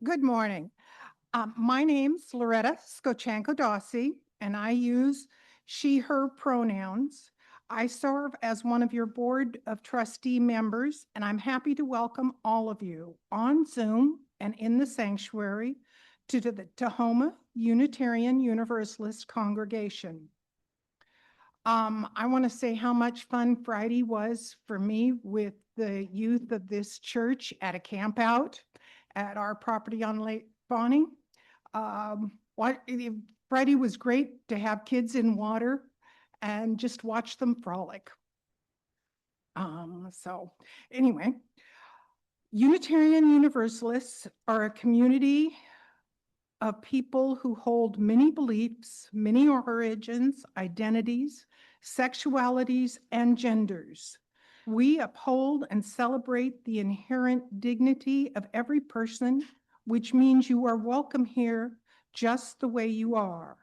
Good morning. My name's Loretta Skochanko-Dossi, and I use she, her pronouns. I serve as one of your board of trustee members, and I'm happy to welcome all of you on Zoom and in the sanctuary to the Tahoma Unitarian Universalist congregation. I want to say how much fun Friday was for me with the youth of this church at a camp out at our property on Lake Bonnie. Friday was great to have kids in water and just watch them frolic. So anyway, Unitarian Universalists are a community of people who hold many beliefs, many origins, identities, sexualities, and genders. We uphold and celebrate the inherent dignity of every person, which means you are welcome here just the way you are.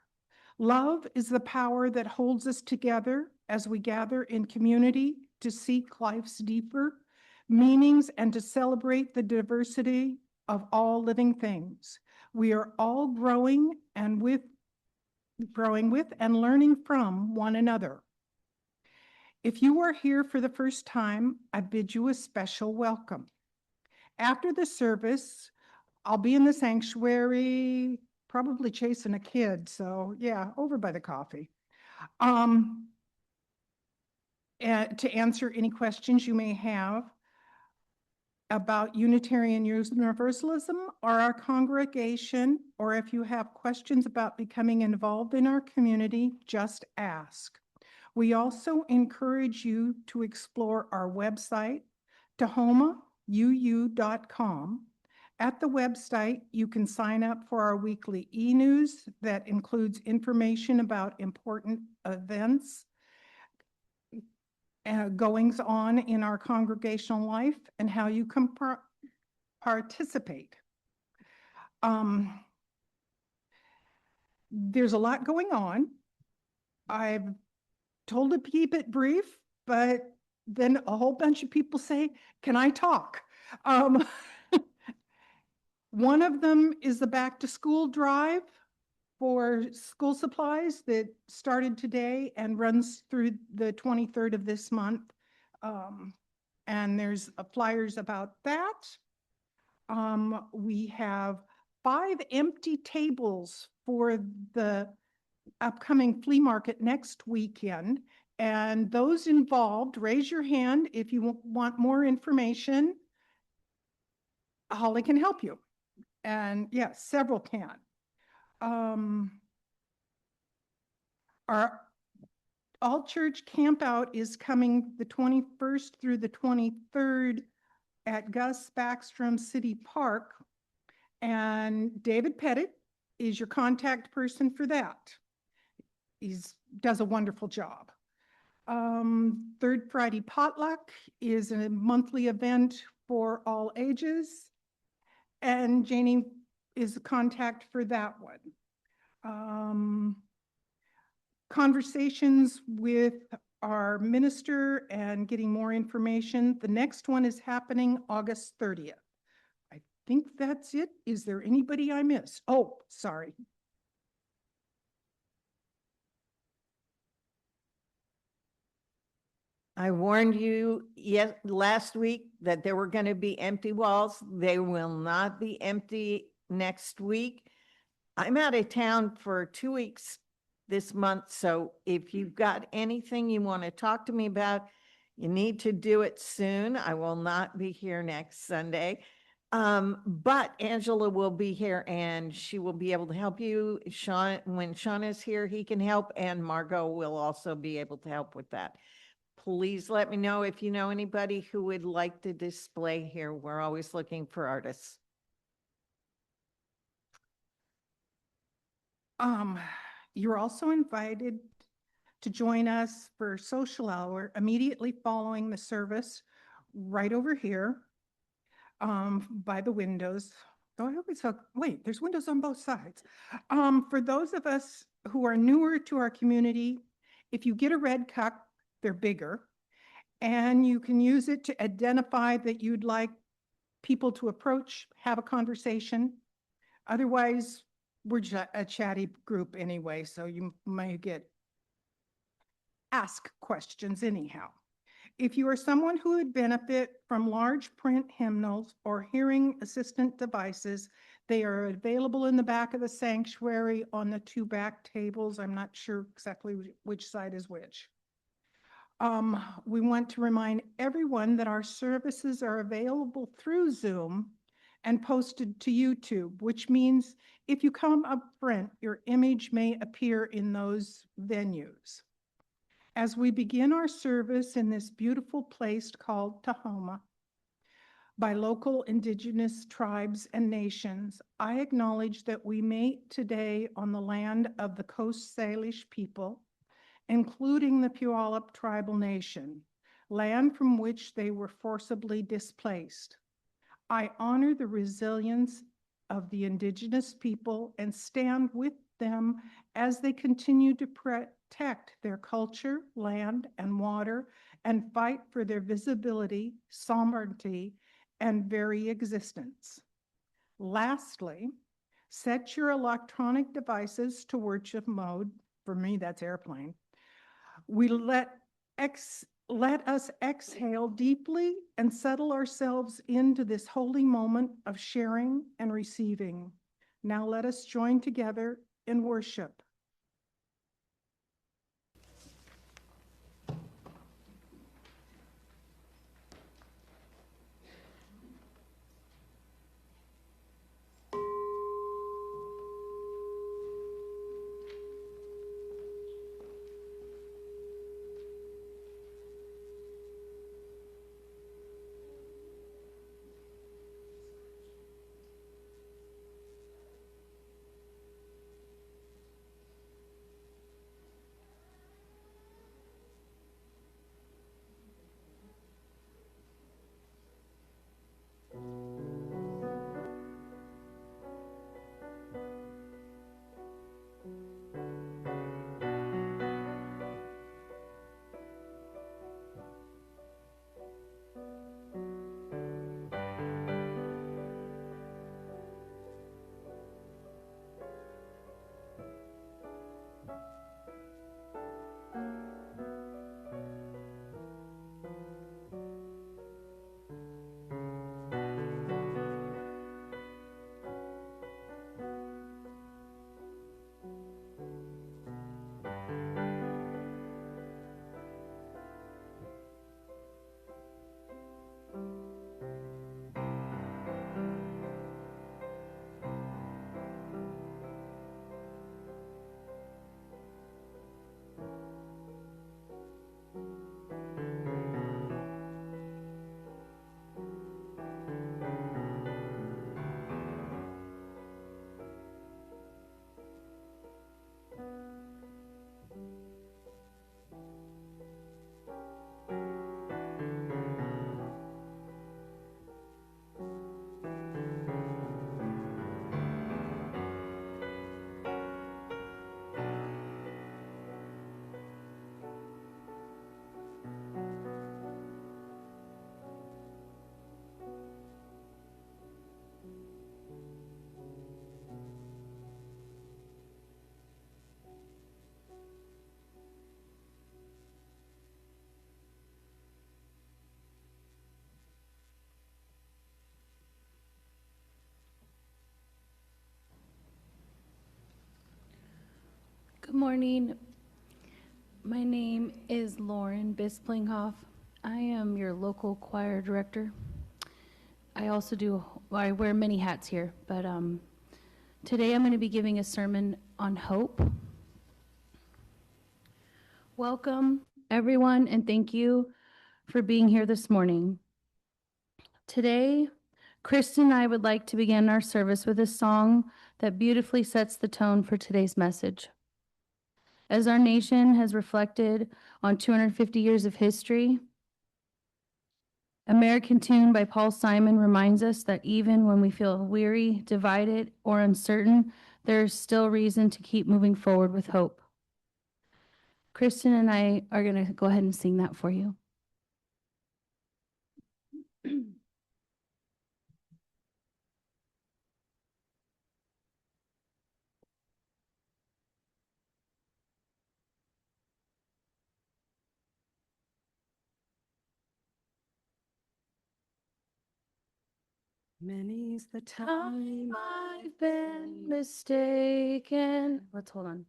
Love is the power that holds us together as we gather in community to seek life's deeper meanings and to celebrate the diversity of all living things. We are all growing with and learning from one another. If you are here for the first time, I bid you a special welcome. After the service, I'll be in the sanctuary, probably chasing a kid. So yeah, over by the coffee. And to answer any questions you may have about Unitarian Universalism or our congregation, or if you have questions about becoming involved in our community, just ask. We also encourage you to explore our website, TahomaUU.com. At the website, you can sign up for our weekly e-news that includes information about important events, goings on in our congregational life, and how you can participate. There's a lot going on. I've told to keep it brief, but then a whole bunch of people say, can I talk? One of them is the back to school drive for school supplies that started today and runs through the 23rd of this month. And there's flyers about that. We have 5 empty tables for the upcoming flea market next weekend. And those involved, raise your hand if you want more information. Holly can help you. And yes, several can. Our all-church campout is coming the 21st through the 23rd at Gus Backstrom City Park. And David Pettit is your contact person for that. He does a wonderful job. Third Friday Potluck is a monthly event for all ages. And Janie is the contact for that one. Conversations with our minister and getting more information. The next one is happening August 30th. I think that's it. Is there anybody I missed? Oh, sorry. I warned you last week that there were going to be empty walls. They will not be empty next week. I'm out of town for 2 weeks this month. So if you've got anything you want to talk to me about, you need to do it soon. I will not be here next Sunday. But Angela will be here and she will be able to help you. Sean, when Sean is here, he can help, and Margot will also be able to help with that. Please let me know if you know anybody who would like to display here. We're always looking for artists. You're also invited to join us for social hour immediately following the service right over here by the windows. Oh, I always thought, wait, there's windows on both sides. For those of us who are newer to our community, if you get a red cup, they're bigger, and you can use it to identify that you'd like people to approach, have a conversation. Otherwise, we're a chatty group anyway, so you may ask questions anyhow. If you are someone who would benefit from large print hymnals or hearing assistant devices, they are available in the back of the sanctuary on the two back tables. I'm not sure exactly which side is which. We want to remind everyone that our services are available through Zoom and posted to YouTube, which means if you come up front, your image may appear in those venues. As we begin our service in this beautiful place called Tahoma by local indigenous tribes and nations, I acknowledge that we meet today on the land of the Coast Salish people, including the Puyallup tribal nation, land from which they were forcibly displaced. I honor the resilience of the indigenous people and stand with them as they continue to protect their culture, land, and water, and fight for their visibility, sovereignty, and very existence. Lastly, set your electronic devices to worship mode. For me, that's airplane. We let us exhale deeply and settle ourselves into this holy moment of sharing and receiving. Now let us join together in worship. Good morning. My name is Lauren Bisplinghoff. I am your local choir director. I wear many hats here, but today I'm going to be giving a sermon on hope. Welcome, everyone, and thank you for being here this morning. Today, Kristen and I would like to begin our service with a song that beautifully sets the tone for today's message. As our nation has reflected on 250 years of history, American Tune by Paul Simon reminds us that even when we feel weary, divided, or uncertain, there is still reason to keep moving forward with hope. Kristen and I are going to go ahead and sing that for you. Many's the time I've been mistaken. Let's hold on.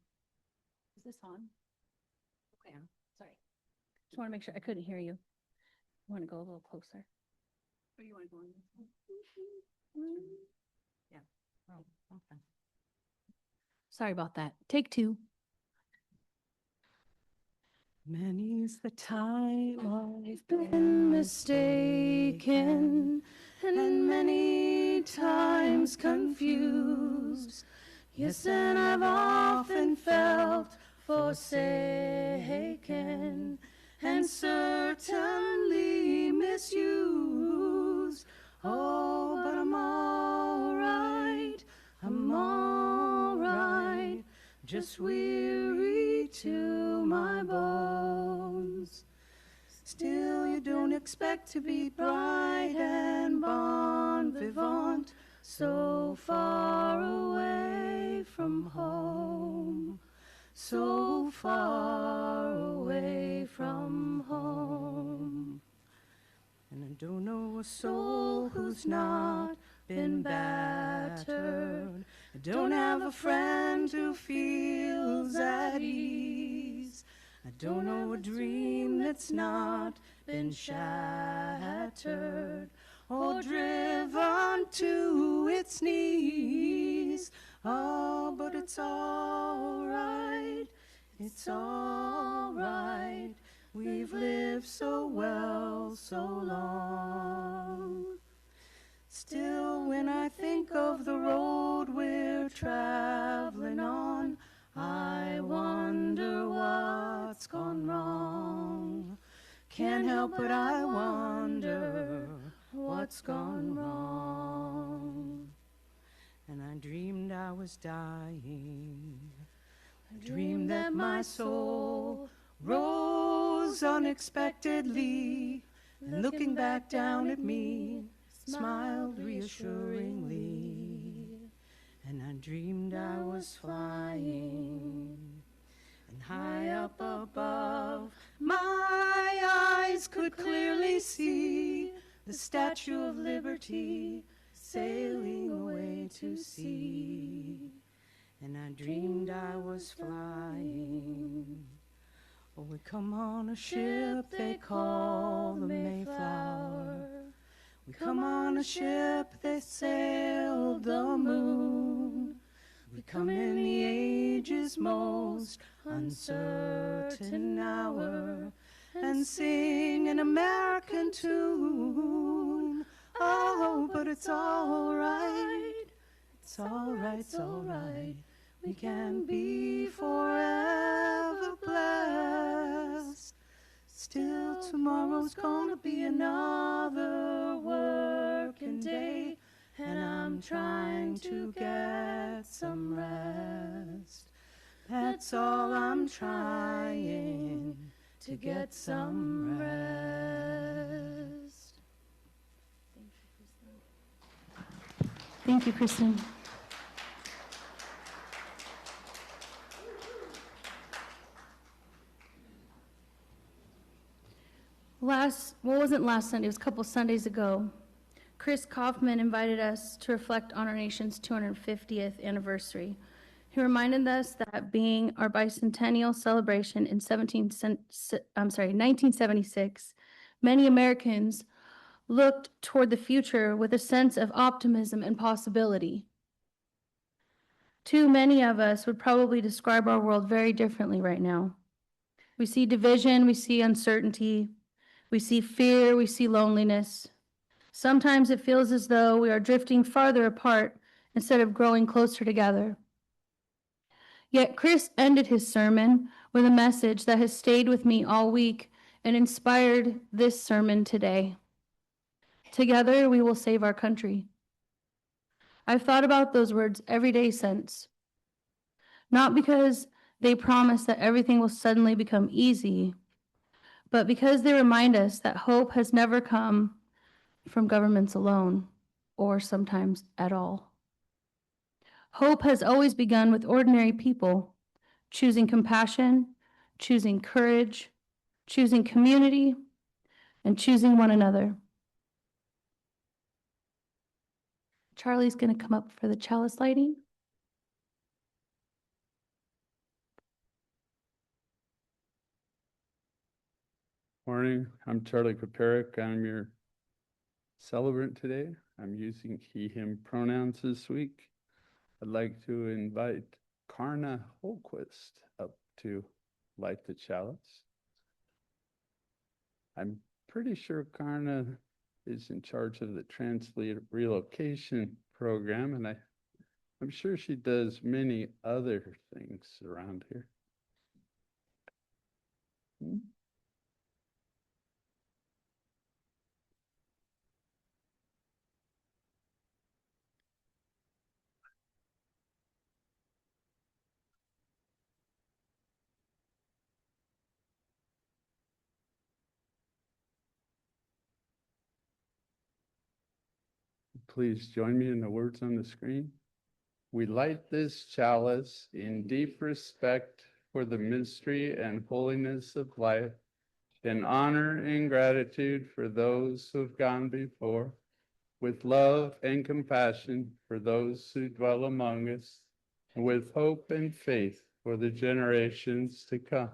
Is this on? Okay, sorry. Just want to make sure. I couldn't hear you. I want to go a little closer. Or you want to go on this one? Yeah. Oh, okay. Sorry about that. Take two. Many's the time I've Been mistaken and many times confused. Yes, and I've often felt forsaken and certainly misused. Oh, but I'm all right, I'm all right, just weary to my bones. Still, you don't expect to be bright and bon vivant, so far away from home, so far away from home. And I don't know a soul who's not been battered. I don't have a friend who feels at ease. I don't know a dream that's not been shattered or driven to its knees. Oh, but it's all right, it's all right. We've lived so well so long. Still, when I think of the road we're traveling on, I wonder what's gone wrong. Can't help but I wonder what's gone wrong. And I dreamed I was dying. I dreamed that my soul rose unexpectedly, and looking back down at me, smiled reassuringly. And I dreamed I was flying, and high up above, my eyes could clearly see the Statue of Liberty sailing away to sea. And I dreamed I was flying. Oh, we come on a ship they call the Mayflower. We come on a ship they sailed the moon. We come in the age's most uncertain hour and sing an American tune. Oh, but it's all right, it's all right, it's all right. We can be forever blessed. Still, tomorrow's gonna be another working day, and I'm trying to get some rest. That's all, I'm trying to get some rest. Thank you, Kristen. Wasn't last Sunday, it was a couple Sundays ago. Chris Kaufman invited us to reflect on our nation's 250th anniversary. He reminded us that being our bicentennial celebration in 1976, many Americans looked toward the future with a sense of optimism and possibility. Too many of us would probably describe our world very differently right now. We see division, we see uncertainty, we see fear, we see loneliness. Sometimes it feels as though we are drifting farther apart instead of growing closer together. Yet Chris ended his sermon with a message that has stayed with me all week and inspired this sermon today. Together, we will save our country. I've thought about those words every day since. Not because they promise that everything will suddenly become easy, but because they remind us that hope has never come from governments alone, or sometimes at all. Hope has always begun with ordinary people, choosing compassion, choosing courage, choosing community, and choosing one another. Charlie's going to come up for the chalice lighting. Morning, I'm Charlie Paperick. I'm your celebrant today. I'm using he, him pronouns this week. I'd like to invite Karna Holquist up to light the chalice. I'm pretty sure Karna is in charge of the translate relocation program, and I'm sure she does many other things around here. Please join me in the words on the screen. We light this chalice in deep respect for the mystery and holiness of life, in honor and gratitude for those who have gone before, with love and compassion for those who dwell among us, and with hope and faith for the generations to come.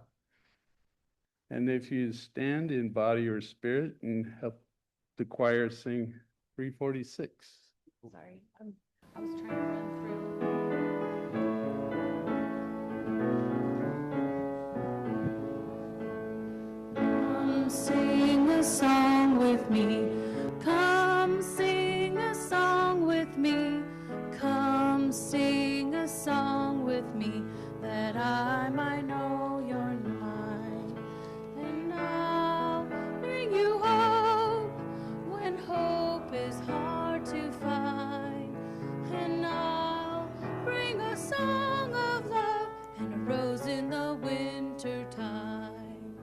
And if you stand in body or spirit and help the choir sing 346. Sorry, I was trying to run through. Come sing a song with me. Come sing a song with me. Come sing a song with me, that I might know you're mine. And I'll bring you hope when hope is hard to find. And I'll bring a song of love and a rose in the winter time.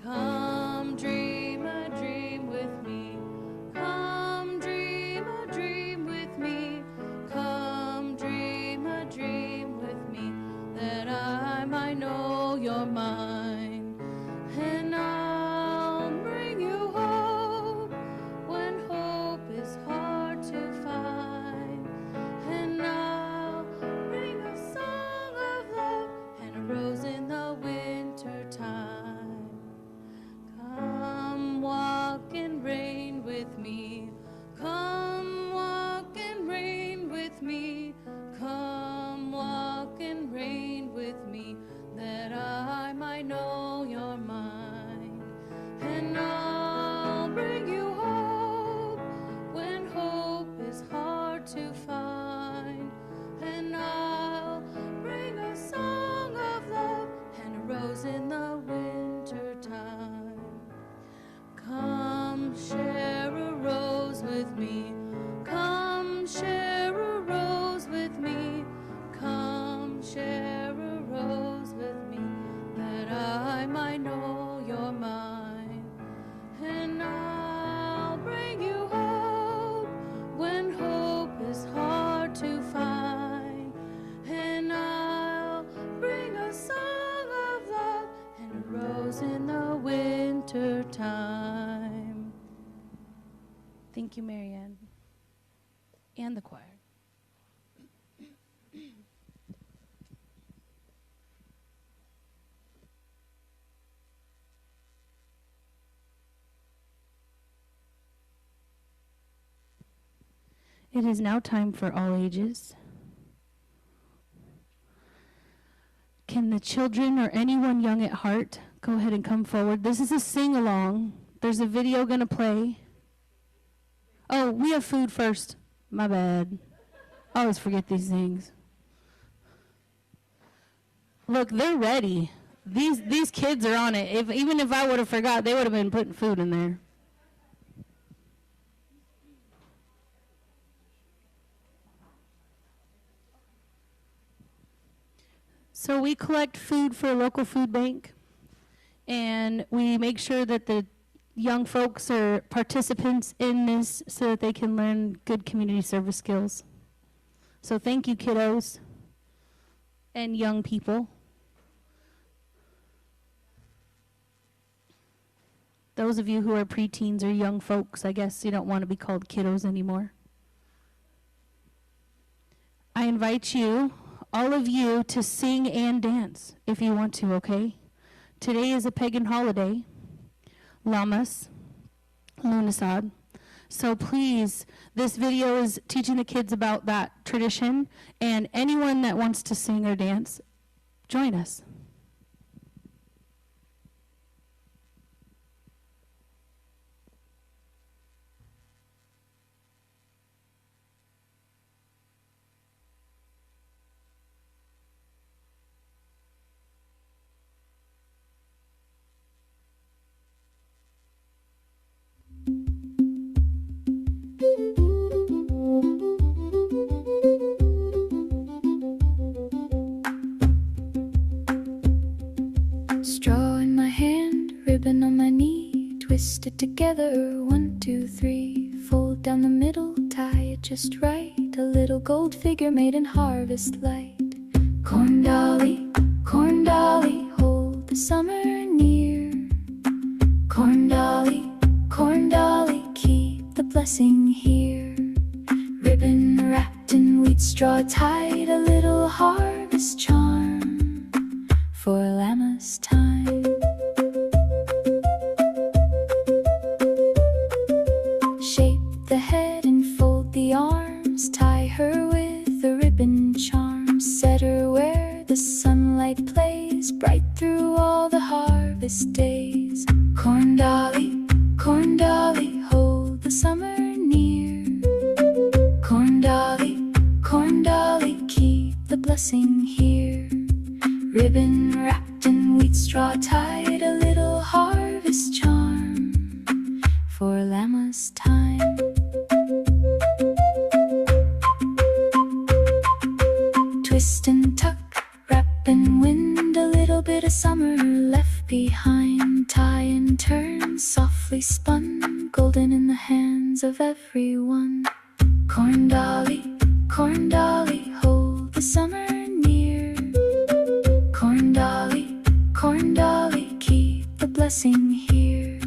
Come dream a dream with me. Come dream a dream with me. Come dream a dream with me, that I might know you're mine. And I'll bring you hope when hope is hard to find. And I'll bring a song of love and a rose in the winter time. Come walk in rain with me. Come walk in rain with me. Come walk in rain with me, that I might know you're mine. And I'll bring you hope when hope is hard to find. And I'll bring a song of love and a rose in the winter time. Come share a rose with me. Come share a rose with me. Come share a rose with me, that I might know you're mine. And I'll bring you hope when hope is hard to find. And I'll bring a song of love and a rose in the winter time. Thank you, Marianne, and the choir. It is now time for all ages. Can the children or anyone young at heart go ahead and come forward? This is a sing-along. There's a video going to play. Oh, we have food first. My bad. I always forget these things. Look, they're ready. These kids are on it. Even if I would have forgot, they would have been putting food in there. So we collect food for a local food bank, and we make sure that the young folks are participants in this so that they can learn good community service skills. So thank you, kiddos and young people. Those of you who are preteens or young folks, I guess you don't want to be called kiddos anymore. I invite you, all of you, to sing and dance if you want to, okay? Today is a pagan holiday, Lammas, Lughnasadh. So please, this video is teaching the kids about that tradition, and anyone that wants to sing or dance, join us. Straw in my hand, ribbon on my knee, twist it together, 1, 2, 3. Fold down the middle, tie it just right, a little gold figure made in harvest light. Corn dolly, hold the summer near. Corn dolly, keep the blessing here. Ribbon wrapped in wheat straw tied, a little harvest charm for Lammas time. Shape the head and fold the arms, tie her with a ribbon charm. Set her where the sunlight plays, bright through all the harvest days. Corn dolly, hold the summer near. Corn dolly, keep the blessing here. Ribbon wrapped in wheat straw tied, a little harvest charm for Lammas time. Twist and tuck, wrap and wind, a little bit of summer left behind. Tie and turn, softly spun, golden in the hands of everyone. Corn dolly, hold the summer near. Corn dolly, keep the blessing here.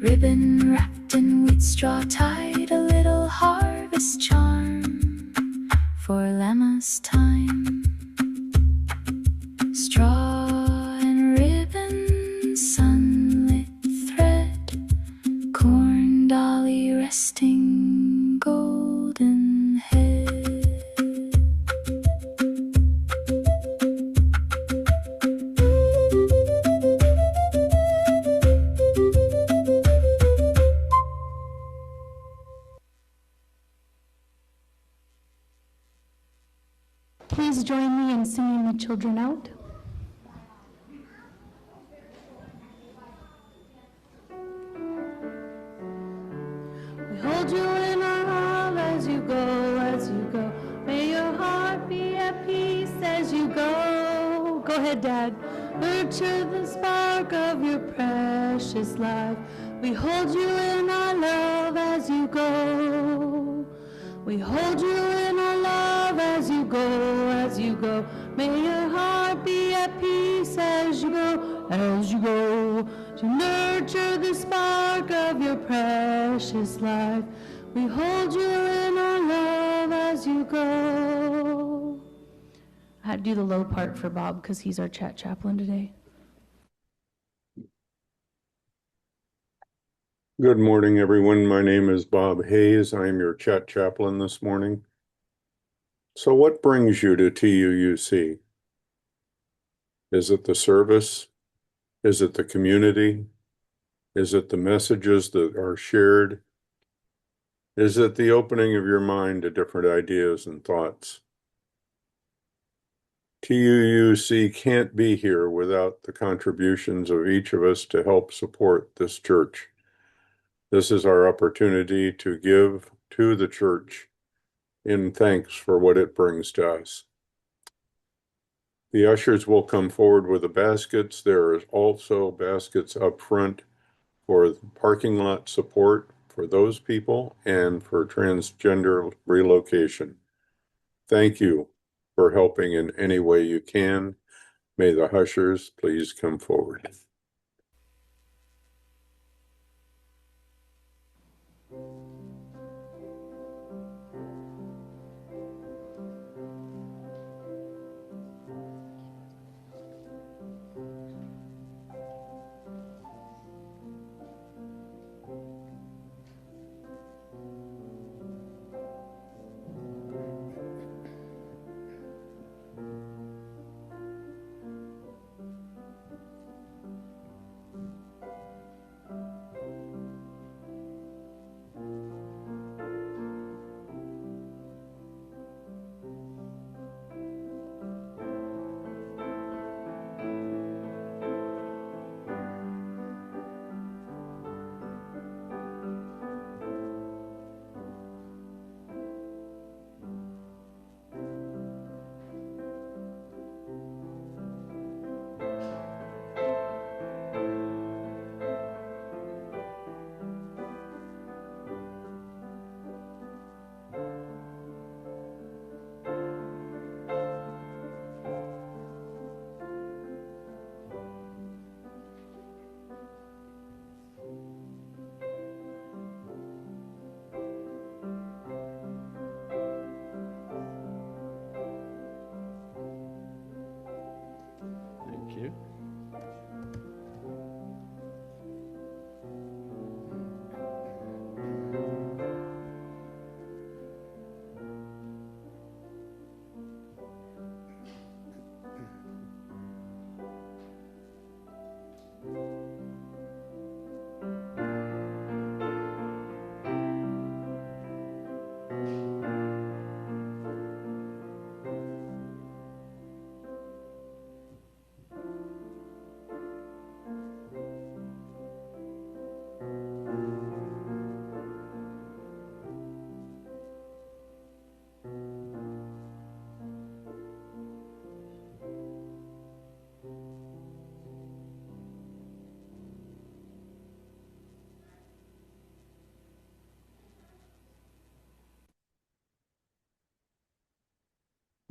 Ribbon wrapped in wheat straw tied, a little harvest charm for Lammas time. Straw and ribbon, sunlit thread, corn dolly resting, golden head. Please join me in singing the children out. We hold you in our love as you go, as you go. May your heart be at peace as you go. Go ahead, Dad. Nurture the spark of your precious life. We hold you in our love as you go. We hold you in our love as you go, as you go. May your heart be at peace as you go, as you go. To nurture the spark of your precious life. We hold you in our love as you go. I had to do the low part for Bob because he's our chat chaplain today. Good morning, everyone. My name is Bob Hayes. I am your chat chaplain this morning. So what brings you to TUUC? Is it the service? Is it the community? Is it the messages that are shared? Is it the opening of your mind to different ideas and thoughts? TUUC can't be here without the contributions of each of us to help support this church. This is our opportunity to give to the church in thanks for what it brings to us. The ushers will come forward with the baskets. There are also baskets up front for parking lot support for those people and for transgender relocation. Thank you for helping in any way you can. May the ushers please come forward.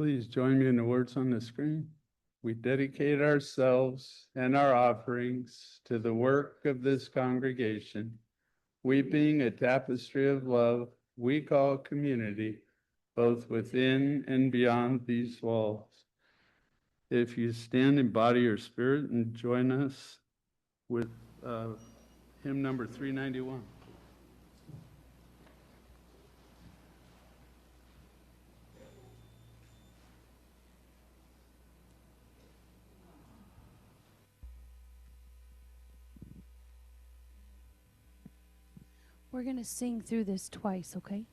Please join me in the words on the screen. We dedicate ourselves and our offerings to the work of this congregation, weaving a tapestry of love we call community, both within and beyond these walls. If you stand in body or spirit and join us with hymn number 391. We're going to sing through this twice, okay?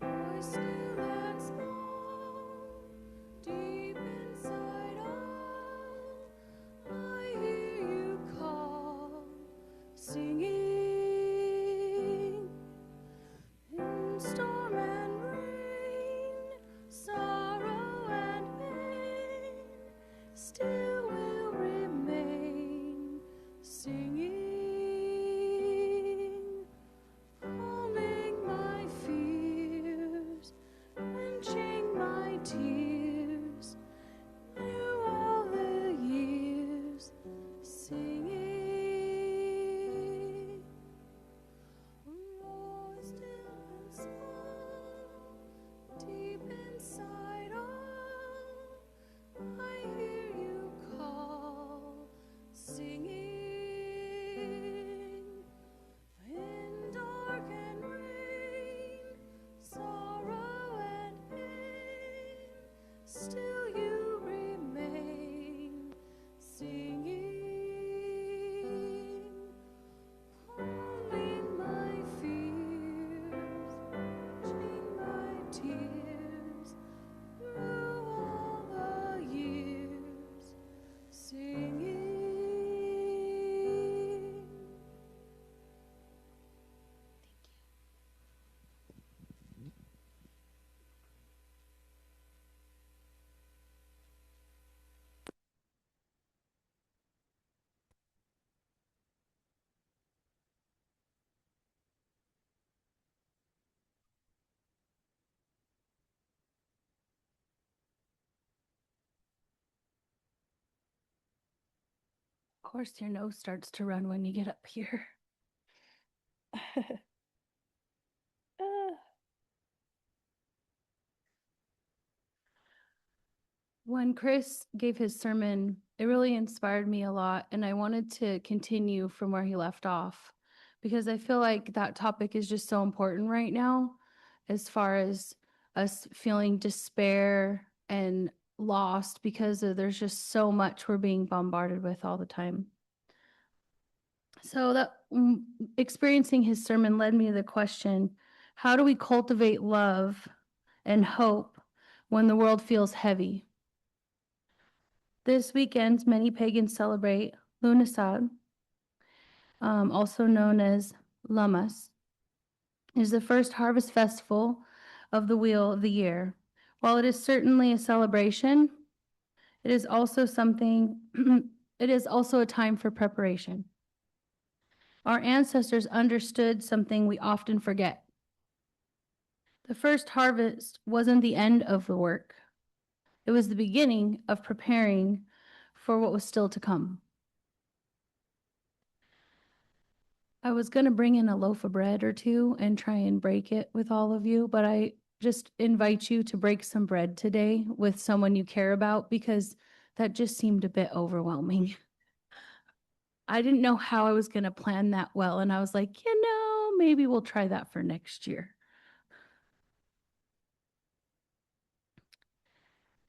Voice still and small, deep inside all, I hear you call, singing. In storm and rain, sorrow and pain, still will remain, singing. Calming my fears, quenching my tears, through all the years, singing. Voice still and small, deep inside all, I hear you call, singing. In dark and rain, sorrow and pain, still you remain, singing. Calming my fears, quenching my tears, through all the years, singing. Of course, your nose starts to run when you get up here. When Chris gave his sermon, it really inspired me a lot, and I wanted to continue from where he left off because I feel like that topic is just so important right now, as far as us feeling despair and lost because there's just so much we're being bombarded with all the time. So that experiencing his sermon led me to the question, how do we cultivate love and hope when the world feels heavy? This weekend, many pagans celebrate Lughnasadh, also known as Lammas. It is the first harvest festival of the wheel of the year. While it is certainly a celebration, it is also it is also a time for preparation. Our ancestors understood something we often forget. The first harvest wasn't the end of the work. It was the beginning of preparing for what was still to come. I was going to bring in a loaf of bread or two and try and break it with all of you, but I just invite you to break some bread today with someone you care about because that just seemed a bit overwhelming. I didn't know how I was going to plan that well, and I was like, maybe we'll try that for next year.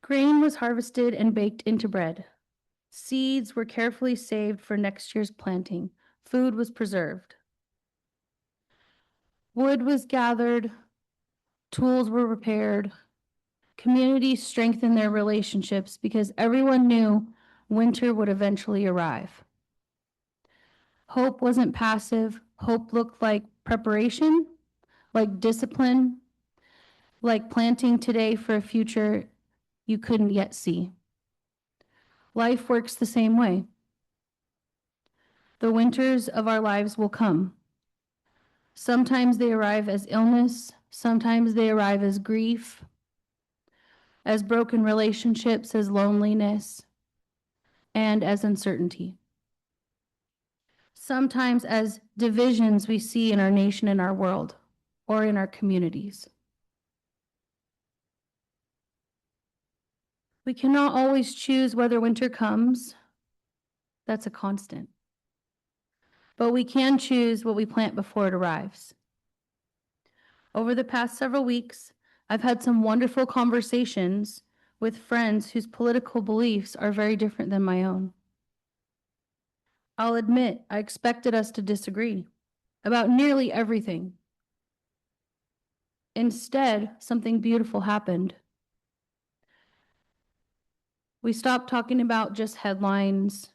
Grain was harvested and baked into bread. Seeds were carefully saved for next year's planting. Food was preserved. Wood was gathered. Tools were repaired. Communities strengthened their relationships because everyone knew winter would eventually arrive. Hope wasn't passive. Hope looked like preparation, like discipline, like planting today for a future you couldn't yet see. Life works the same way. The winters of our lives will come. Sometimes they arrive as illness, sometimes they arrive as grief, as broken relationships, as loneliness, and as uncertainty. Sometimes as divisions we see in our nation and our world, or in our communities. We cannot always choose whether winter comes. That's a constant. But we can choose what we plant before it arrives. Over the past several weeks, I've had some wonderful conversations with friends whose political beliefs are very different than my own. I'll admit, I expected us to disagree about nearly everything. Instead, something beautiful happened. We stopped talking about just headlines,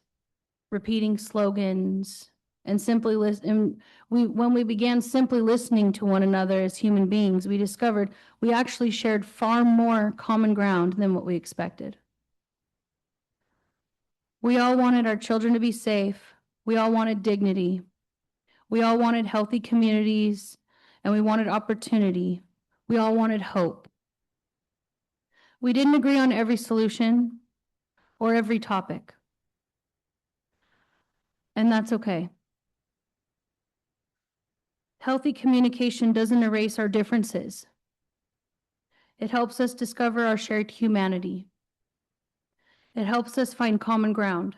repeating slogans, and simply listen. When we began simply listening to one another as human beings, we discovered we actually shared far more common ground than what we expected. We all wanted our children to be safe. We all wanted dignity. We all wanted healthy communities, and we wanted opportunity. We all wanted hope. We didn't agree on every solution or every topic, and that's okay. Healthy communication doesn't erase our differences. It helps us discover our shared humanity. It helps us find common ground.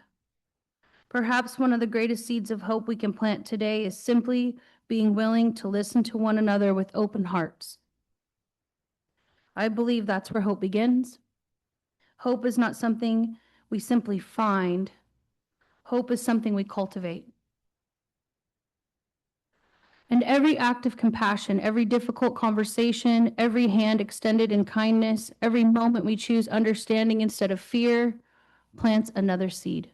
Perhaps one of the greatest seeds of hope we can plant today is simply being willing to listen to one another with open hearts. I believe that's where hope begins. Hope is not something we simply find. Hope is something we cultivate. And every act of compassion, every difficult conversation, every hand extended in kindness, every moment we choose understanding instead of fear, plants another seed.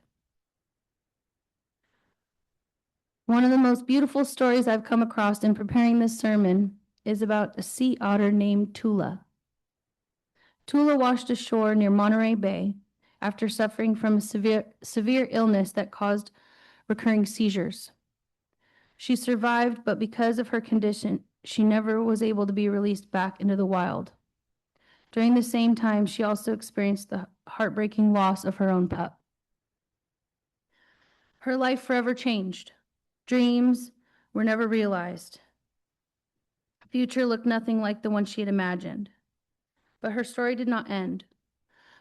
One of the most beautiful stories I've come across in preparing this sermon is about a sea otter named Tula. Tula washed ashore near Monterey Bay after suffering from a severe illness that caused recurring seizures. She survived, but because of her condition, she never was able to be released back into the wild. During the same time, she also experienced the heartbreaking loss of her own pup. Her life forever changed. Dreams were never realized. Future looked nothing like the one she had imagined. But her story did not end.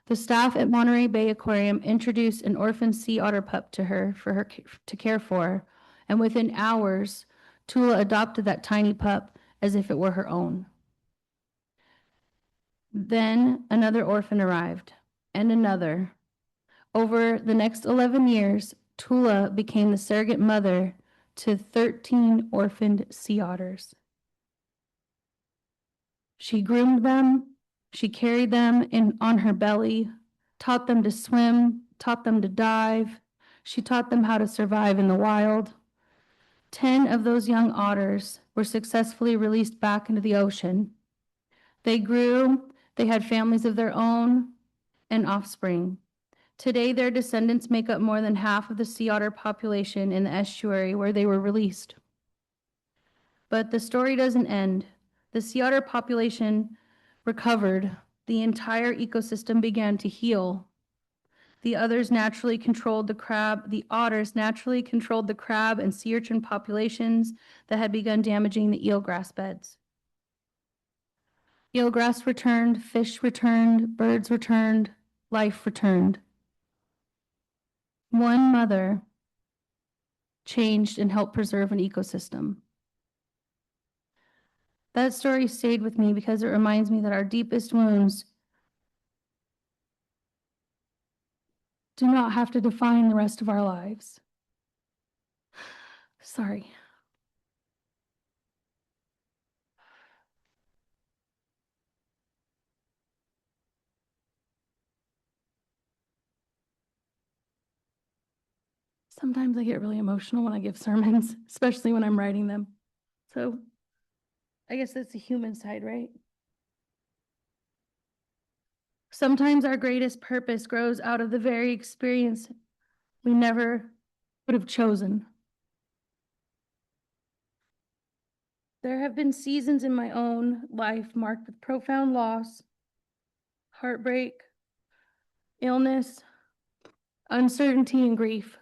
The staff at Monterey Bay Aquarium introduced an orphan sea otter pup to her to care for, and within hours, Tula adopted that tiny pup as if it were her own. Then another orphan arrived, and another. Over the next 11 years, Tula became the surrogate mother to 13 orphaned sea otters. She groomed them, she carried them on her belly, taught them to swim, taught them to dive. She taught them how to survive in the wild. 10 of those young otters were successfully released back into the ocean. They grew, they had families of their own and offspring. Today, their descendants make up more than half of the sea otter population in the estuary where they were released. But the story doesn't end. The sea otter population recovered. The entire ecosystem began to heal. The otters naturally controlled the crab and sea urchin populations that had begun damaging the eelgrass beds. Eelgrass returned, fish returned, birds returned, life returned. One mother changed and helped preserve an ecosystem. That story stayed with me because it reminds me that our deepest wounds do not have to define the rest of our lives. Sorry. Sometimes I get really emotional when I give sermons, especially when I'm writing them. So I guess that's the human side, right? Sometimes our greatest purpose grows out of the very experience we never would have chosen. There have been seasons in my own life marked with profound loss, heartbreak, illness, uncertainty, and grief.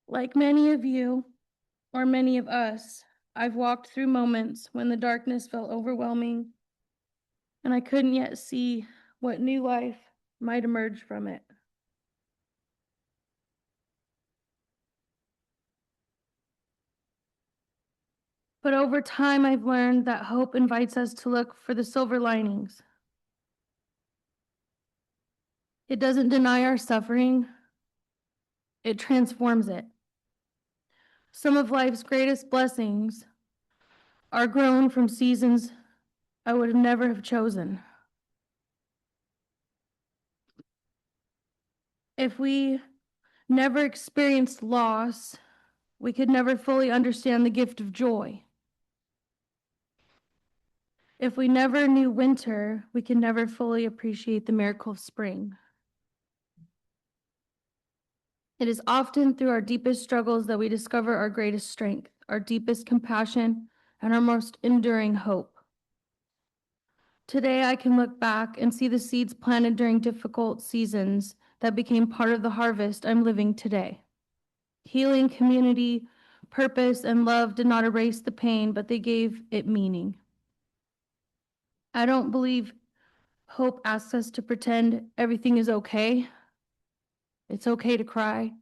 Like many of you, or many of us, I've walked through moments when the darkness felt overwhelming and I couldn't yet see what new life might emerge from it. But over time, I've learned that hope invites us to look for the silver linings. It doesn't deny our suffering, it transforms it. Some of life's greatest blessings are grown from seasons I would never have chosen. If we never experienced loss, we could never fully understand the gift of joy. If we never knew winter, we could never fully appreciate the miracle of spring. It is often through our deepest struggles that we discover our greatest strength, our deepest compassion, and our most enduring hope. Today, I can look back and see the seeds planted during difficult seasons that became part of the harvest I'm living today. Healing, community, purpose, and love did not erase the pain, but they gave it meaning. I don't believe hope asks us to pretend everything is okay. It's okay to cry.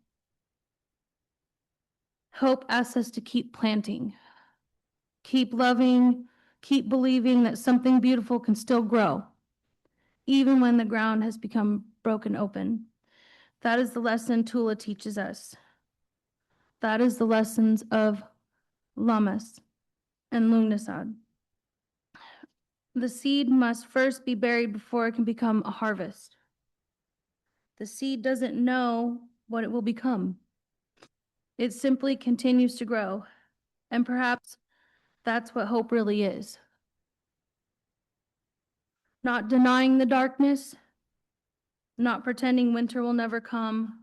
Hope asks us to keep planting, keep loving, keep believing that something beautiful can still grow, even when the ground has become broken open. That is the lesson TUUC teaches us. That is the lessons of Lammas and Lughnasadh. The seed must first be buried before it can become a harvest. The seed doesn't know what it will become. It simply continues to grow, and perhaps that's what hope really is. Not denying the darkness, not pretending winter will never come,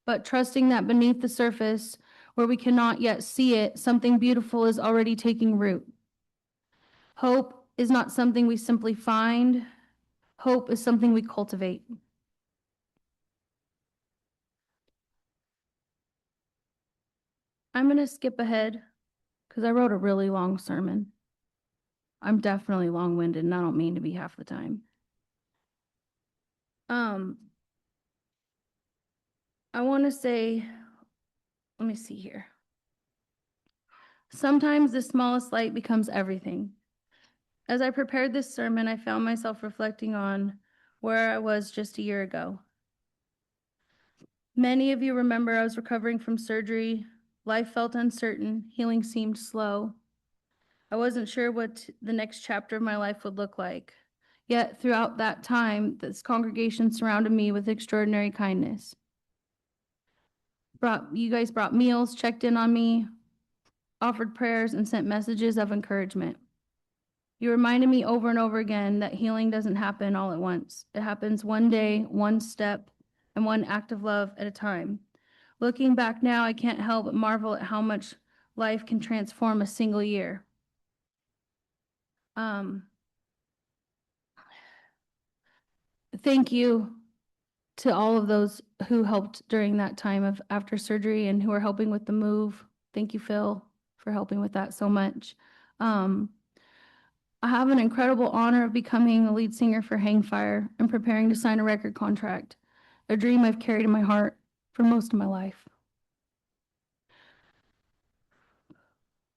but trusting that beneath the surface, where we cannot yet see it, something beautiful is already taking root. Hope is not something we simply find. Hope is something we cultivate. I'm going to skip ahead because I wrote a really long sermon. I'm definitely long-winded, and I don't mean to be half the time. I want to say, let me see here. Sometimes the smallest light becomes everything. As I prepared this sermon, I found myself reflecting on where I was just a year ago. Many of you remember I was recovering from surgery. Life felt uncertain. Healing seemed slow. I wasn't sure what the next chapter of my life would look like. Yet throughout that time, this congregation surrounded me with extraordinary kindness. You guys brought meals, checked in on me, offered prayers, and sent messages of encouragement. You reminded me over and over again that healing doesn't happen all at once. It happens one day, one step, and one act of love at a time. Looking back now, I can't help but marvel at how much life can transform a single year. Thank you to all of those who helped during that time of after surgery and who are helping with the move. Thank you, Phil, for helping with that so much. I have an incredible honor of becoming the lead singer for Hangfire and preparing to sign a record contract, a dream I've carried in my heart for most of my life.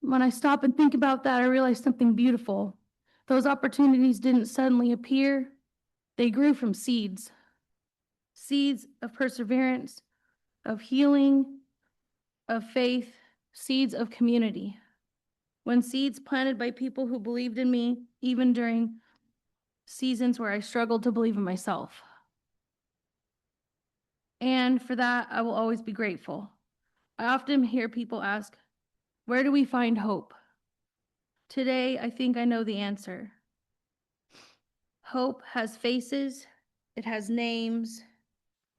When I stop and think about that, I realize something beautiful. Those opportunities didn't suddenly appear. They grew from seeds. Seeds of perseverance, of healing, of faith, seeds of community. When seeds planted by people who believed in me, even during seasons where I struggled to believe in myself. And for that, I will always be grateful. I often hear people ask, where do we find hope? Today, I think I know the answer. Hope has faces, it has names.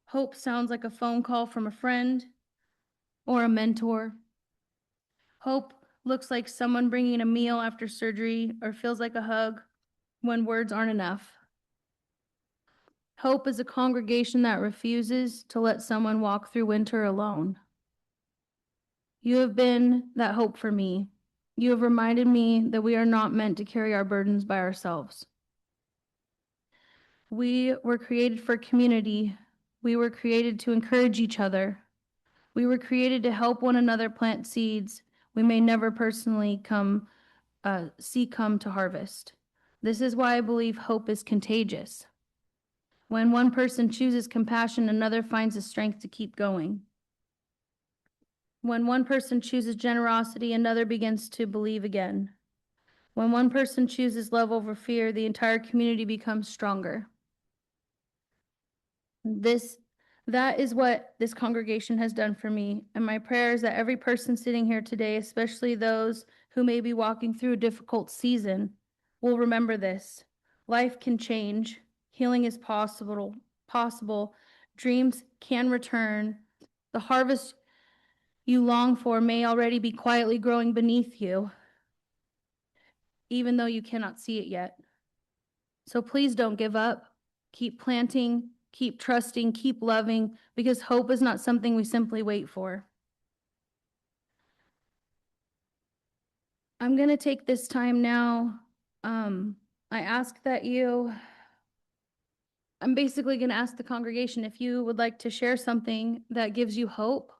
Hope sounds like a phone call from a friend or a mentor. Hope looks like someone bringing a meal after surgery or feels like a hug when words aren't enough. Hope is a congregation that refuses to let someone walk through winter alone. You have been that hope for me. You have reminded me that we are not meant to carry our burdens by ourselves. We were created for community. We were created to encourage each other. We were created to help one another plant seeds we may never personally see come to harvest. This is why I believe hope is contagious. When one person chooses compassion, another finds the strength to keep going. When one person chooses generosity, another begins to believe again. When one person chooses love over fear, the entire community becomes stronger. That is what this congregation has done for me, and my prayer is that every person sitting here today, especially those who may be walking through a difficult season, will remember this. Life can change, healing is possible, dreams can return. The harvest you long for may already be quietly growing beneath you, even though you cannot see it yet. So please don't give up. Keep planting, keep trusting, keep loving, because hope is not something we simply wait for. I'm going to take this time now. I ask that I'm basically going to ask the congregation if you would like to share something that gives you hope.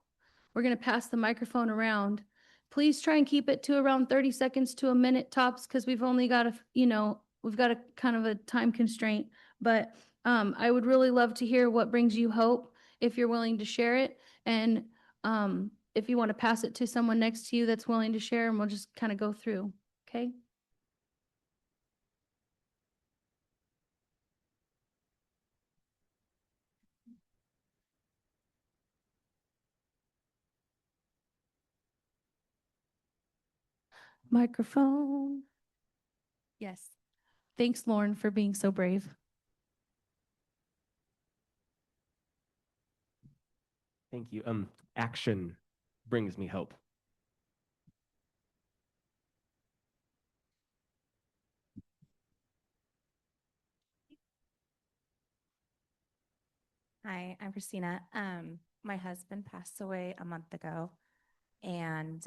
We're going to pass the microphone around. Please try and keep it to around 30 seconds to a minute tops, because we've only got we've got a kind of a time constraint. But I would really love to hear what brings you hope if you're willing to share it. And if you want to pass it to someone next to you that's willing to share, and we'll just kind of go through. Okay? Microphone. Yes. Thanks, Lauren, for being so brave. Thank you. Action brings me hope. Hi, I'm Christina. My husband passed away a month ago, and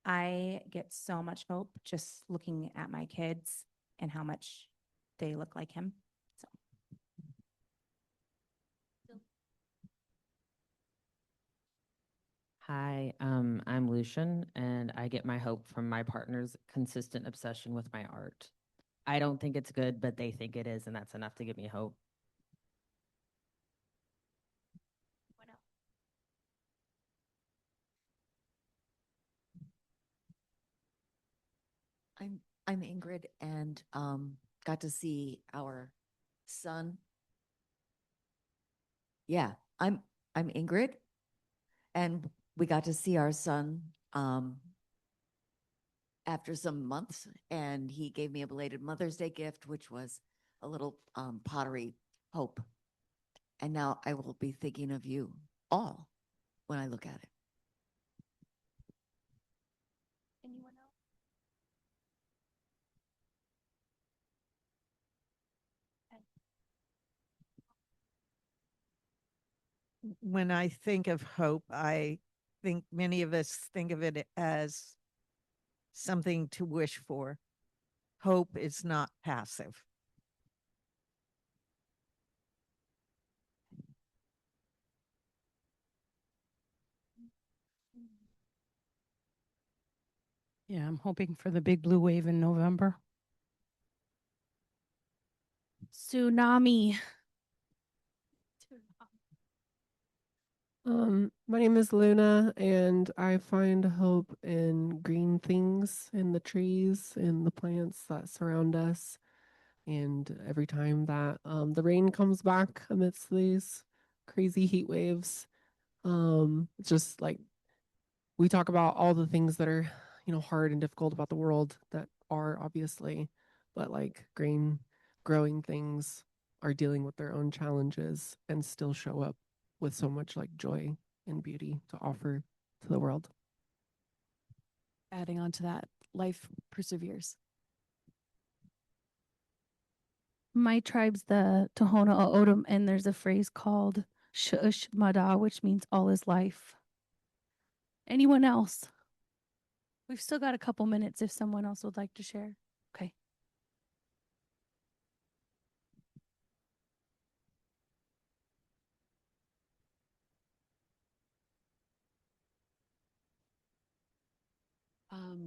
I get so much hope just looking at my kids and how much they look like him. So. Hi, I'm Lucian, and I get my hope from my partner's consistent obsession with my art. I don't think it's good, but they think it is, and that's enough to give me hope. I'm Ingrid, and got to see our son. Yeah, I'm Ingrid, and we got to see our son after some months, and he gave me a belated Mother's Day gift, which was a little pottery hope. And now I will be thinking of you all when I look at it. Anyone else? When I think of hope, I think many of us think of it as something to wish for. Hope is not passive. Yeah, I'm hoping for the big blue wave in November. Tsunami. My name is Luna, and I find hope in green things, in the trees, in the plants that surround us. And every time that the rain comes back amidst these crazy heat waves, it's just like we talk about all the things that are, hard and difficult about the world that are obviously, but like growing things are dealing with their own challenges and still show up with so much like joy and beauty to offer to the world. Adding on to that, life perseveres. My tribe's the Tohono O'odham, and there's a phrase called Shu'ush Mada, which means all is life. Anyone else? We've still got a couple minutes if someone else would like to share. Okay.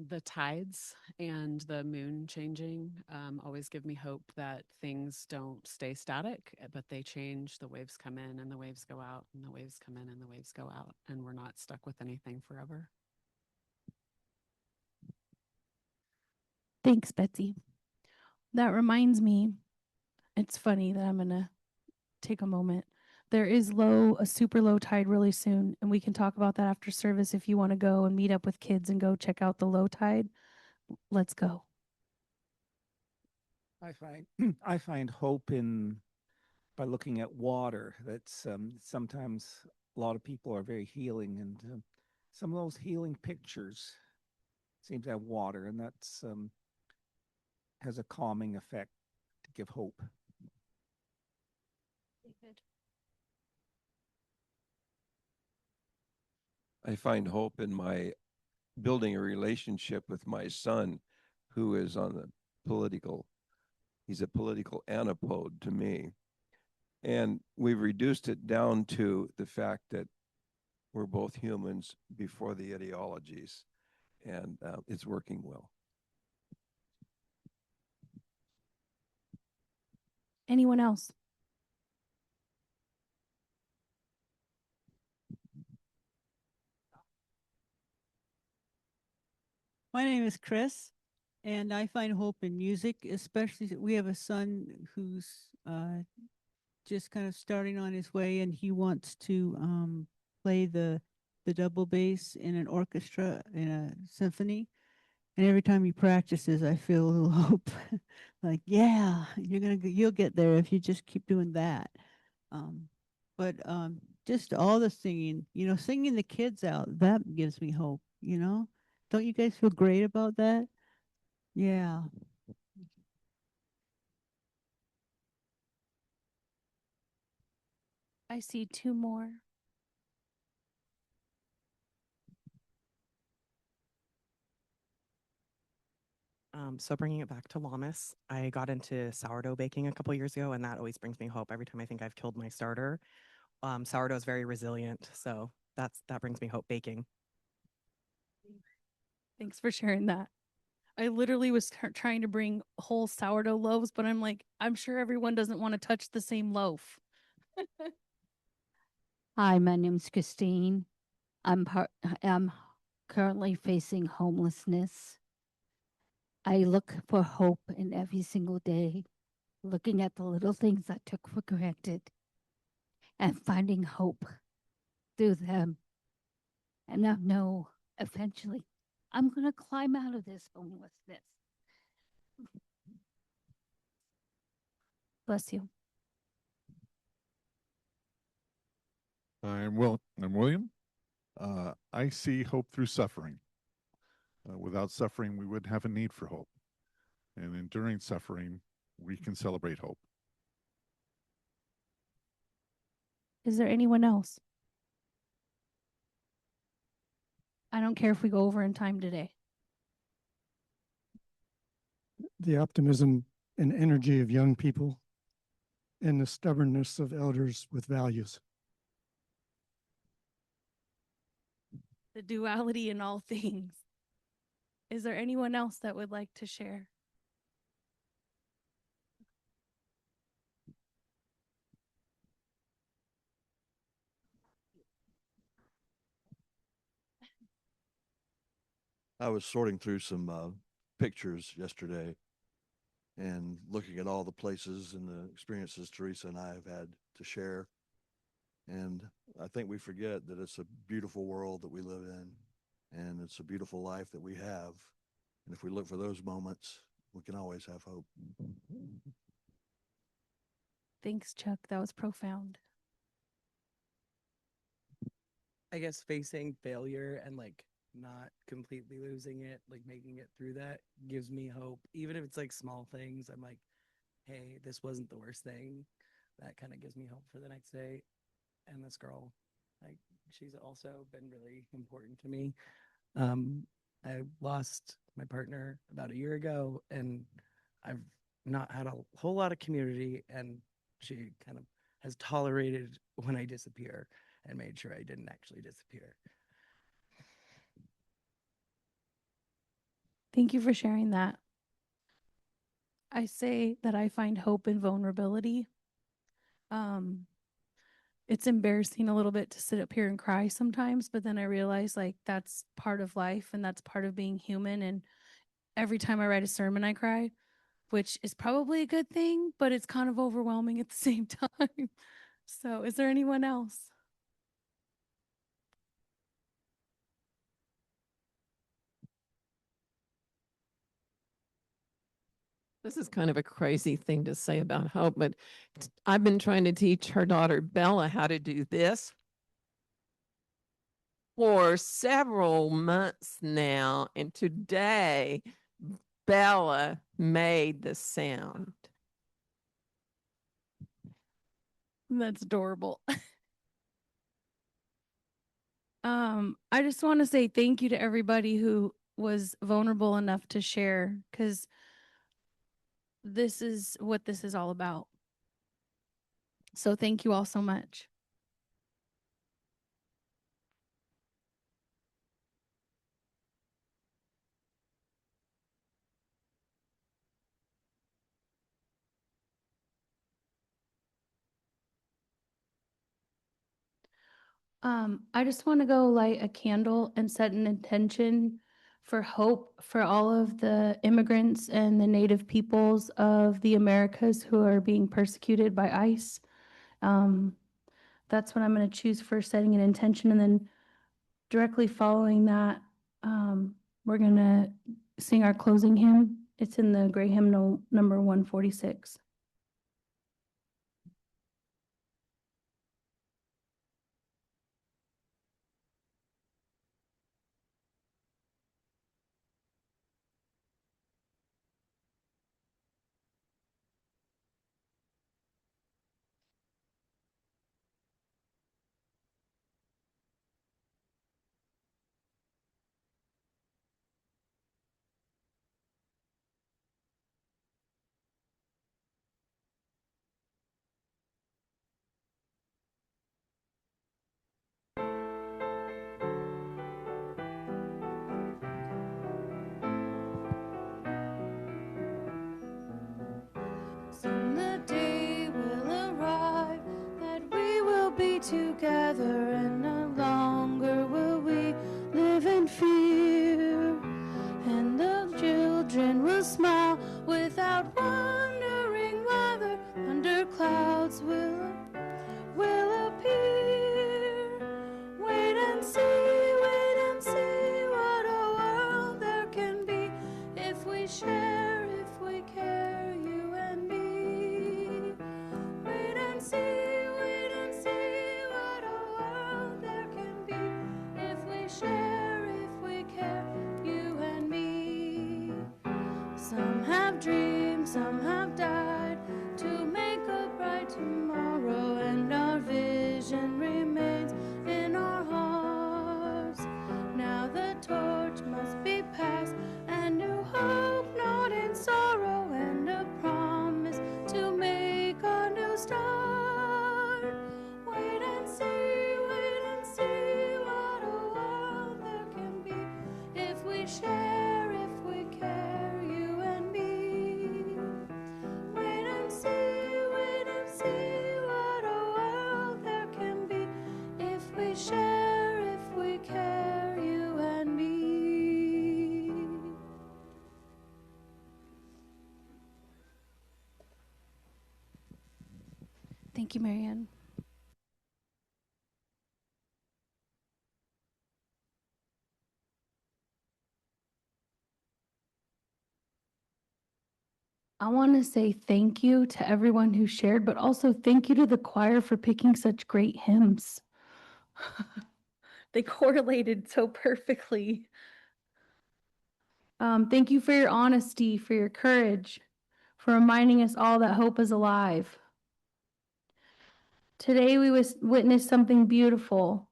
The tides and the moon changing always give me hope that things don't stay static, but they change. The waves come in and the waves go out, and the waves come in and the waves go out, and we're not stuck with anything forever. Thanks, Betsy. That reminds me, it's funny that I'm going to take a moment. There is a super low tide really soon, and we can talk about that after service if you want to go and meet up with kids and go check out the low tide. Let's go. I find hope in by looking at water. That's sometimes a lot of people are very healing, and some of those healing pictures seem to have water, and that's has a calming effect to give hope. I find hope in my building a relationship with my son, who is on the he's a political antipode to me. And we've reduced it down to the fact that we're both humans before the ideologies, and it's working well. Anyone else? My name is Chris, and I find hope in music, especially we have a son who's just kind of starting on his way, and he wants to play the double bass in an orchestra, in a symphony. And every time he practices, I feel a little hope. Like, yeah, you'll get there if you just keep doing that. But just all the singing, singing the kids out, that gives me hope, Don't you guys feel great about that? Yeah. I see two more. So bringing it back to Lammas, I got into sourdough baking a couple years ago, and that always brings me hope. Every time I think I've killed my starter, sourdough is very resilient, so that brings me hope baking. Thanks for sharing that. I literally was trying to bring whole sourdough loaves, but I'm like, I'm sure everyone doesn't want to touch the same loaf. Hi, my name's Christine. I'm currently facing homelessness. I look for hope in every single day, looking at the little things I took for granted and finding hope through them. And I know eventually I'm going to climb out of this homelessness. Bless you. I'm William. I see hope through suffering. Without suffering, we wouldn't have a need for hope. And enduring suffering, we can celebrate hope. Is there anyone else? I don't care if we go over in time today. The optimism and energy of young people and the stubbornness of elders with values. The duality in all things. Is there anyone else that would like to share? I was sorting through some pictures yesterday and looking at all the places and the experiences Teresa and I have had to share. And I think we forget that it's a beautiful world that we live in, And it's a beautiful life that we have. And if we look for those moments, we can always have hope. Thanks, Chuck. That was profound. I guess facing failure and like not completely losing it, like making it through that gives me hope. Even if it's like small things, I'm like, hey, this wasn't the worst thing. That kind of gives me hope for the next day. And this girl, like, she's also been really important to me. I lost my partner about a year ago, and I've not had a whole lot of community, and she kind of has tolerated when I disappear and made sure I didn't actually disappear. Thank you for sharing that. I say that I find hope in vulnerability. It's embarrassing a little bit to sit up here and cry sometimes, but then I realize like that's part of life and that's part of being human. And every time I write a sermon, I cry, which is probably a good thing, but it's kind of overwhelming at the same time. So is there anyone else? This is kind of a crazy thing to say about hope, but I've been trying to teach her daughter Bella how to do this for several months now. And today, Bella made the sound. That's adorable. I just want to say thank you to everybody who was vulnerable enough to share, because this is what this is all about. So thank you all so much. I just want to go light a candle and set an intention for hope for all of the immigrants and the native peoples of the Americas who are being persecuted by ICE. That's what I'm going to choose for setting an intention. And then directly following that, we're going to sing our closing hymn. It's in the gray hymnal number 146. Soon the day will arrive that we will be together, and no longer will we live in fear. And the children will smile without wondering whether thunder clouds will appear. Wait and see what a world there can be if we share, if we care, you and me. Wait and see what a world there can be if we share, if we care, you and me. Some have dreamed, some have died to make a bright tomorrow, and our vision remains in our hearts. Now the torch must be passed, and new hope, not in sorrow, and a promise to make a new start. Wait and see what a world there can be if we share, if we care, you and me. Wait and see what a world there can be if we share, if we care, you and me. Thank you, Marianne. I want to say thank you to everyone who shared, but also thank you to the choir for picking such great hymns. They correlated so perfectly. Thank you for your honesty, for your courage, for reminding us all that hope is alive. Today we witnessed something beautiful.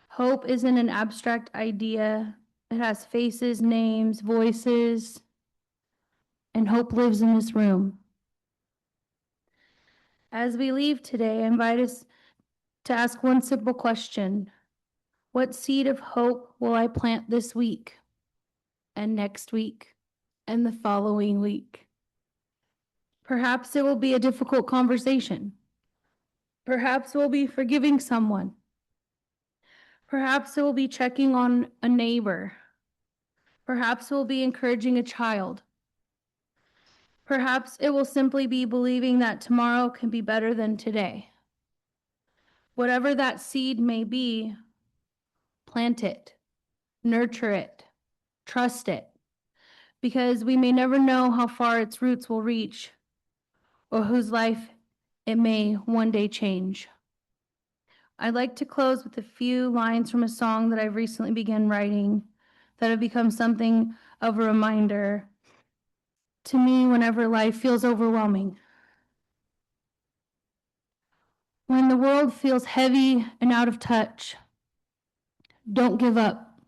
Hope isn't an abstract idea. It has faces, names, voices, and hope lives in this room. As we leave today, I invite us to ask one simple question. What seed of hope will I plant this week, and next week, and the following week? Perhaps it will be a difficult conversation. Perhaps it will be forgiving someone. Perhaps it will be checking on a neighbor. Perhaps it will be encouraging a child. Perhaps it will simply be believing that tomorrow can be better than today. Whatever that seed may be, plant it, nurture it, trust it, because we may never know how far its roots will reach or whose life it may one day change. I'd like to close with a few lines from a song that I've recently begun writing that have become something of a reminder to me whenever life feels overwhelming. When the world feels heavy and out of touch, don't give up.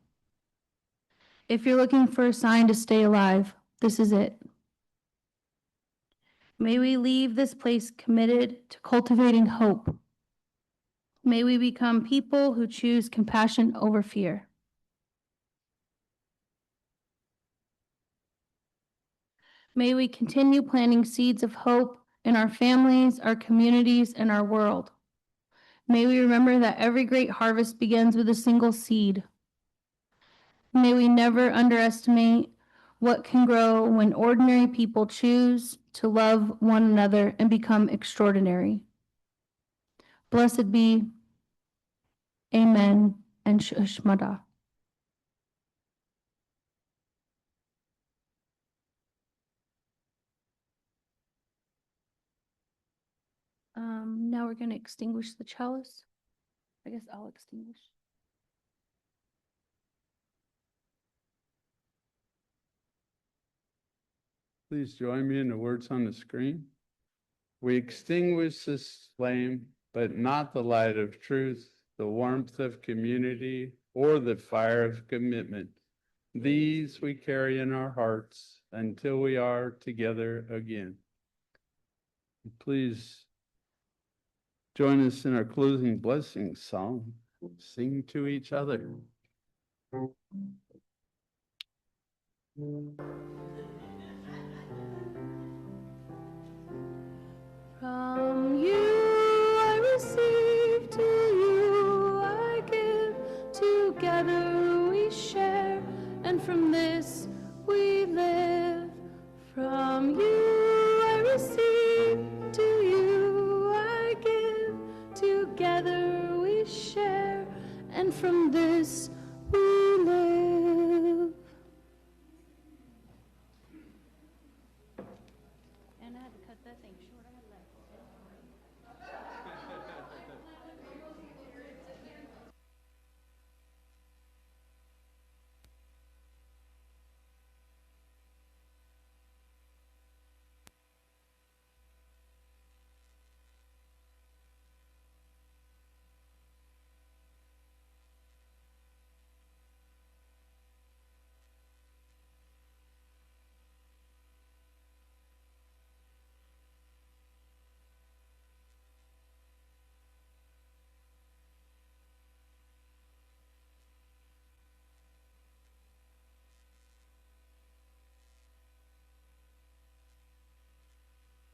If you're looking for a sign to stay alive, this is it. May we leave this place committed to cultivating hope. May we become people who choose compassion over fear. May we continue planting seeds of hope in our families, our communities, and our world. May we remember that every great harvest begins with a single seed. May we never underestimate what can grow when ordinary people choose to love one another and become extraordinary. Blessed be, Amen, and Shmada. Now we're going to extinguish the chalice. I guess I'll extinguish. Please join me in the words on the screen. We extinguish this flame, but not the light of truth, the warmth of community, or the fire of commitment. These we carry in our hearts until we are together again. Please join us in our closing blessing song. Sing to each other. From you I receive, to you I give, together we share, and from this we live. From you I receive, to you I give, together we share, and from this we live. And I had to cut that thing short.